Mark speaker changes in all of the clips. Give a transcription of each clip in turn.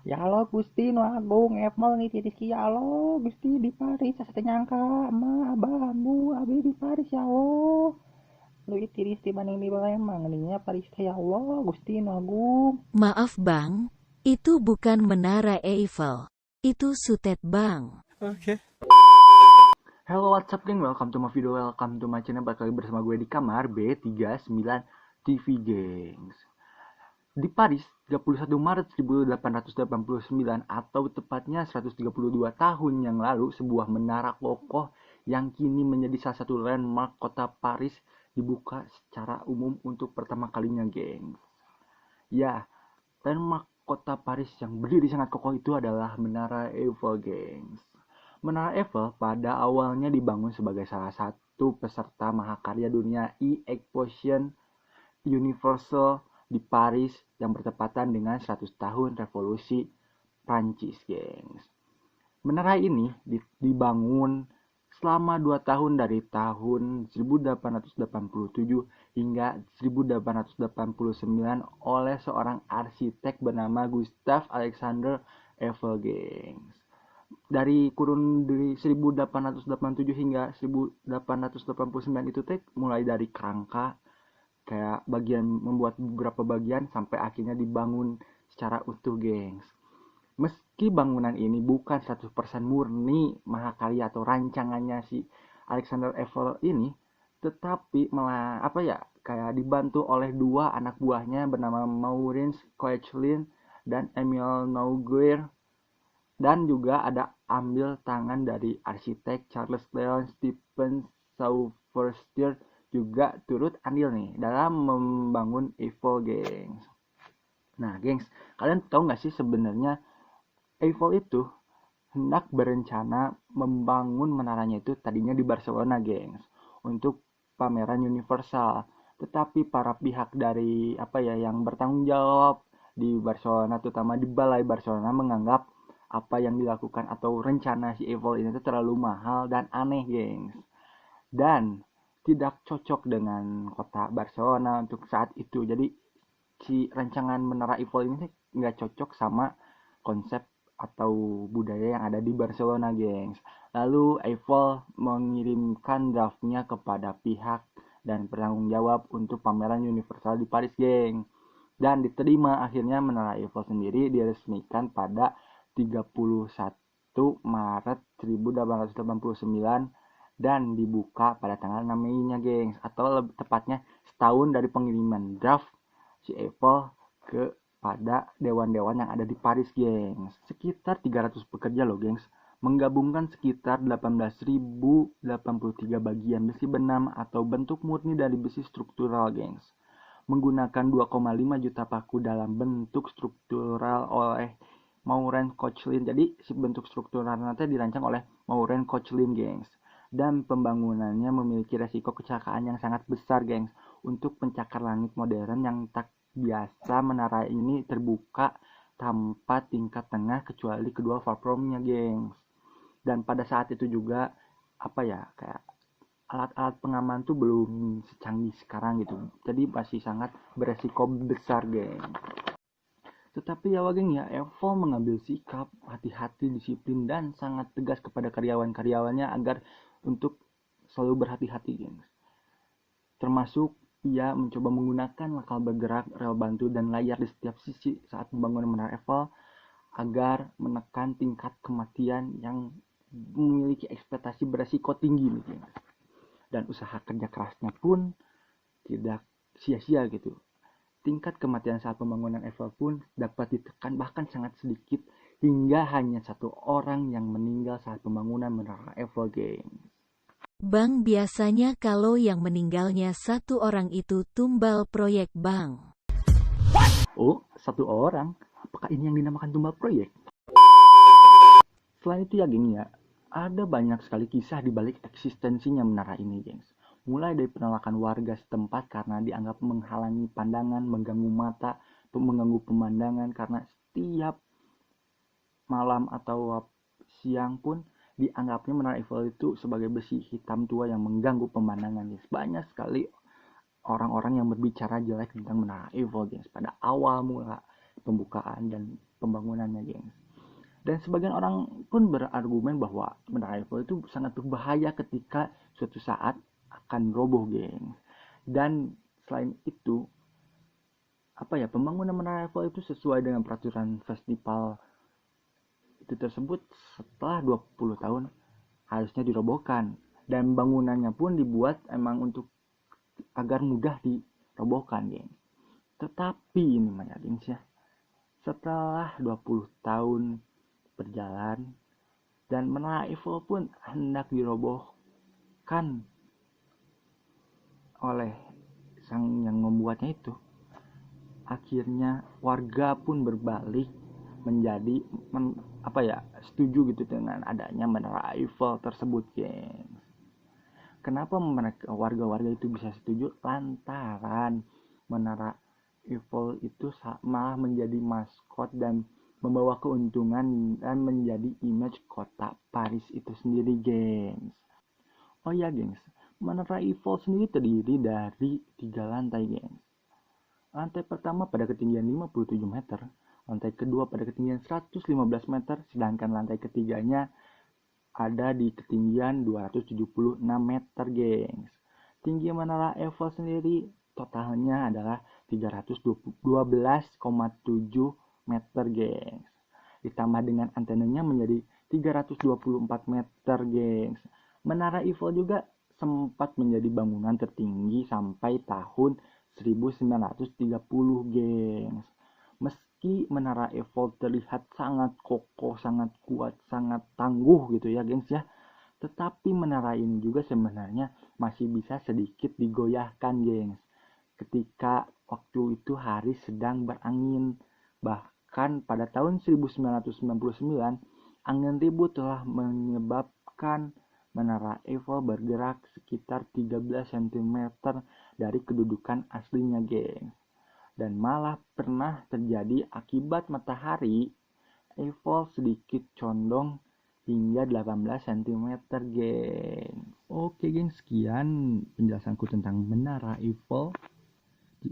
Speaker 1: Ya Allah Gusti nu agung Apple nih Rizky ya Allah Gusti di Paris saya teh nyangka emak abah ambu abi di Paris ya Allah lu itiris di maning di Palembang nih Paris teh ya Allah Gusti nu agung.
Speaker 2: Maaf bang, itu bukan menara Eiffel. Itu sutet bang.
Speaker 1: Hello what's up geng, welcome to my video, welcome to my channel. Balik lagi bersama gue di kamar B39 TV gengs. Di Paris, 31 Maret 1889 atau tepatnya 132 tahun yang lalu, sebuah menara kokoh yang kini menjadi salah satu landmark kota Paris dibuka secara umum untuk pertama kalinya, geng. Ya, landmark kota Paris yang berdiri sangat kokoh itu adalah Menara Eiffel, gengs. Menara Eiffel pada awalnya dibangun sebagai salah satu peserta mahakarya dunia E-Exposition Universal di Paris yang bertepatan dengan 100 tahun revolusi Prancis, gengs. Menara ini dibangun selama 2 tahun dari tahun 1887 hingga 1889 oleh seorang arsitek bernama Gustave Alexander Eiffel, gengs. Dari kurun dari 1887 hingga 1889 itu teh mulai dari kerangka kayak bagian membuat beberapa bagian sampai akhirnya dibangun secara utuh, gengs. Meski bangunan ini bukan 100% murni mahakarya atau rancangannya si Alexander Eiffel ini, tetapi malah kayak dibantu oleh dua anak buahnya bernama Maurice Koechlin dan Emile Nouguier, dan juga ada ambil tangan dari arsitek Charles Leon Stephen Sauverstier juga turut andil nih dalam membangun Eiffel, gengs. Nah, gengs, kalian tahu nggak sih sebenarnya Eiffel itu hendak berencana membangun menaranya itu tadinya di Barcelona, gengs, untuk pameran Universal. Tetapi para pihak dari yang bertanggung jawab di Barcelona, terutama di Balai Barcelona, menganggap apa yang dilakukan atau rencana si Eiffel ini itu terlalu mahal dan aneh, gengs. Dan tidak cocok dengan kota Barcelona untuk saat itu. Jadi si rancangan menara Eiffel ini nggak cocok sama konsep atau budaya yang ada di Barcelona, gengs. Lalu Eiffel mengirimkan draftnya kepada pihak dan bertanggung jawab untuk pameran Universal di Paris, geng. Dan diterima akhirnya menara Eiffel sendiri diresmikan pada 31 Maret 1889 dan dibuka pada tanggal 6 Mei-nya, gengs, atau lebih tepatnya setahun dari pengiriman draft si Eiffel pada dewan-dewan yang ada di Paris, gengs. Sekitar 300 pekerja loh, gengs, menggabungkan sekitar 18.083 bagian besi benam atau bentuk murni dari besi struktural, gengs, menggunakan 2,5 juta paku dalam bentuk struktural oleh Maureen Koechlin. Jadi si bentuk struktural nanti dirancang oleh Maureen Koechlin, gengs. Dan pembangunannya memiliki resiko kecelakaan yang sangat besar, gengs. Untuk pencakar langit modern yang tak biasa, menara ini terbuka tanpa tingkat tengah kecuali kedua platformnya, gengs. Dan pada saat itu juga kayak alat-alat pengaman tuh belum secanggih sekarang gitu. Jadi masih sangat beresiko besar, geng. Tetapi ya geng ya, Eiffel mengambil sikap hati-hati, disiplin, dan sangat tegas kepada karyawan-karyawannya agar untuk selalu berhati-hati, geng. Termasuk ia mencoba menggunakan lakal bergerak, rel bantu, dan layar di setiap sisi saat pembangunan menara Eiffel agar menekan tingkat kematian yang memiliki ekspektasi beresiko tinggi nih, geng. Dan usaha kerja kerasnya pun tidak sia-sia gitu. Tingkat kematian saat pembangunan Eiffel pun dapat ditekan bahkan sangat sedikit hingga hanya 1 orang yang meninggal saat pembangunan menara Eiffel, geng.
Speaker 2: Bang biasanya kalau yang meninggalnya 1 orang itu tumbal proyek bang.
Speaker 1: Oh, 1 orang? Apakah ini yang dinamakan tumbal proyek? Selain itu ya, geng ya, ada banyak sekali kisah di balik eksistensinya menara ini, gengs. Mulai dari penolakan warga setempat karena dianggap menghalangi pandangan, mengganggu mata, mengganggu pemandangan karena setiap malam atau siang pun dianggapnya menara Eiffel itu sebagai besi hitam tua yang mengganggu pemandangan, gengs. Banyak sekali orang-orang yang berbicara jelek tentang menara Eiffel, gengs, pada awal mula pembukaan dan pembangunannya, gengs. Dan sebagian orang pun berargumen bahwa Menara Eiffel itu sangat berbahaya ketika suatu saat akan roboh, gengs. Dan selain itu, pembangunan Menara Eiffel itu sesuai dengan peraturan festival itu tersebut setelah 20 tahun harusnya dirobohkan. Dan bangunannya pun dibuat emang untuk agar mudah dirobohkan, gengs. Tetapi ini mah gengs ya, setelah 20 tahun berjalan dan Menara Eiffel pun hendak dirobohkan oleh sang yang membuatnya itu, akhirnya warga pun berbalik menjadi setuju gitu dengan adanya Menara Eiffel tersebut, gengs. Kenapa warga-warga itu bisa setuju? Lantaran Menara Eiffel itu malah menjadi maskot dan membawa keuntungan dan menjadi image kota Paris itu sendiri, gengs. Oh ya, gengs, Menara Eiffel sendiri terdiri dari 3 lantai, gengs. Lantai pertama pada ketinggian 57 meter, lantai kedua pada ketinggian 115 meter, sedangkan lantai ketiganya ada di ketinggian 276 meter, gengs. Tinggi Menara Eiffel sendiri totalnya adalah 312,7 meter, gengs. Ditambah dengan antenanya menjadi 324 meter, gengs. Menara Eiffel juga sempat menjadi bangunan tertinggi sampai tahun 1930, gengs. Meski Menara Eiffel terlihat sangat kokoh, sangat kuat, sangat tangguh gitu ya, gengs ya, tetapi menara ini juga sebenarnya masih bisa sedikit digoyahkan, gengs, ketika waktu itu hari sedang berangin. Bahkan pada tahun 1999, angin ribut telah menyebabkan Menara Eiffel bergerak sekitar 13 cm dari kedudukan aslinya, gengs. Dan malah pernah terjadi akibat matahari Eiffel sedikit condong hingga 18 cm, geng. Oke, geng, sekian penjelasanku tentang Menara Eiffel.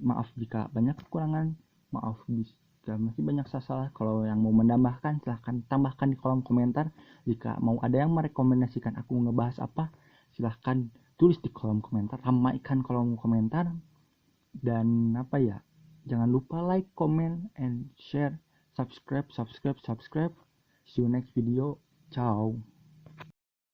Speaker 1: Maaf jika banyak kekurangan, maaf jika masih banyak salah. Kalau yang mau menambahkan silahkan tambahkan di kolom komentar. Jika mau ada yang merekomendasikan aku ngebahas apa, silahkan tulis di kolom komentar, ramaikan kolom komentar. Dan jangan lupa like, comment, and share, subscribe. See you next video. Ciao.